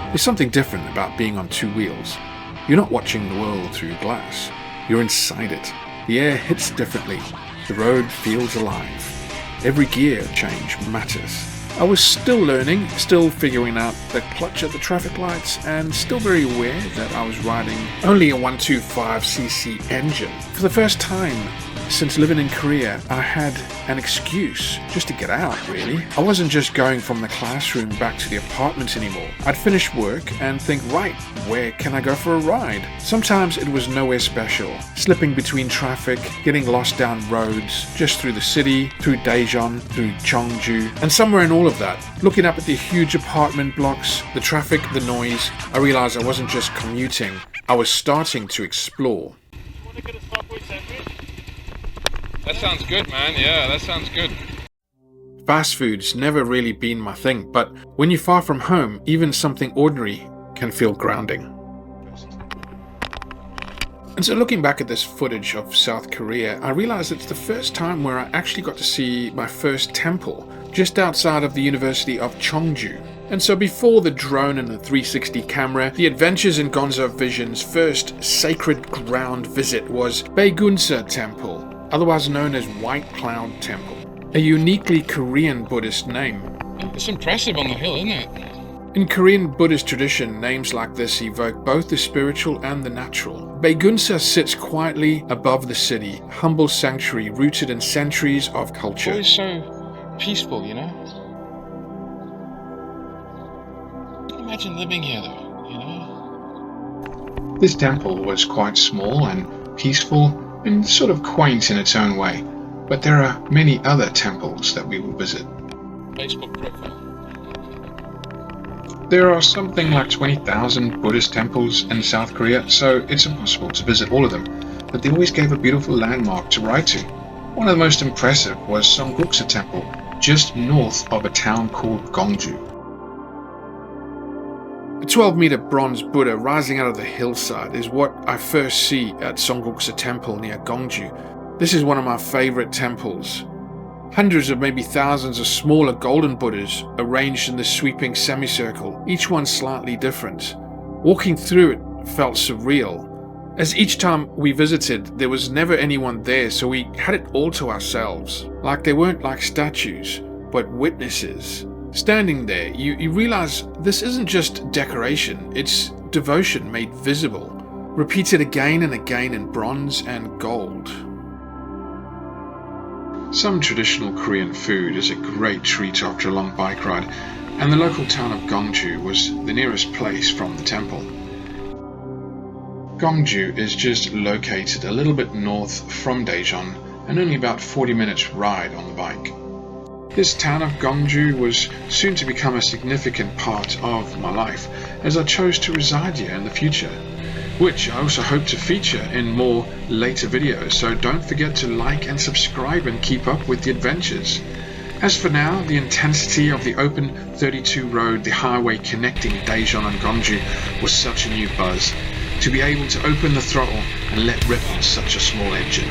There's something different about being on two wheels. You're not watching the world through glass. You're inside it. The air hits differently. The road feels alive. Every gear change matters. I was still learning, still figuring out the clutch at the traffic lights, and still very aware that I was riding only a 125cc engine. For the first time since living in Korea, I had an excuse just to get out, really. I wasn't just going from the classroom back to the apartment anymore. I'd finish work and think, right, where can I go for a ride? Sometimes it was nowhere special. Slipping between traffic, getting lost down roads, just through the city, through Daejeon, through Cheongju, and somewhere in all of that, looking up at the huge apartment blocks, the traffic, the noise, I realized I wasn't just commuting, I was starting to explore. That sounds good, man. Yeah, that sounds good. Fast food's never really been my thing, but when you're far from home, even something ordinary can feel grounding. And so looking back at this footage of South Korea, I realized it's the first time where I actually got to see my first temple, just outside of the University of Cheongju. And so before the drone and the 360 camera, the Adventures in Gonzo Vision's first sacred ground visit was Baegunsa Temple, otherwise known as White Cloud Temple, a uniquely Korean Buddhist name. It's impressive on the hill, isn't it? In Korean Buddhist tradition, names like this evoke both the spiritual and the natural. Baegunsa sits quietly above the city, humble sanctuary rooted in centuries of culture. Always so peaceful, you know? Imagine living here though, you know? This temple was quite small and peaceful and sort of quaint in its own way, but there are many other temples that we will visit. Facebook profile. There are something like 20,000 Buddhist temples in South Korea, so it's impossible to visit all of them, but they always gave a beautiful landmark to ride to. One of the most impressive was Songgoksa Temple, just north of a town called Cheongju. A 12-meter bronze Buddha rising out of the hillside is what I first see at Songgoksa Temple near Cheongju. This is one of my favorite temples. Hundreds of maybe thousands of smaller golden Buddhas arranged in this sweeping semicircle, each one slightly different. Walking through it felt surreal. As each time we visited, there was never anyone there, so we had it all to ourselves. Like they weren't like statues, but witnesses. Standing there, you realize this isn't just decoration, it's devotion made visible, repeated again and again in bronze and gold. Some traditional Korean food is a great treat after a long bike ride, and the local town of Cheongju was the nearest place from the temple. Cheongju is just located a little bit north from Daejeon and only about 40 minutes ride on the bike. This town of Cheongju was soon to become a significant part of my life as I chose to reside here in the future, which I also hope to feature in more later videos, so don't forget to like and subscribe and keep up with the adventures. As for now, the intensity of the open 32 road, the highway connecting Daejeon and Cheongju, was such a new buzz. To be able to open the throttle and let rip on such a small engine.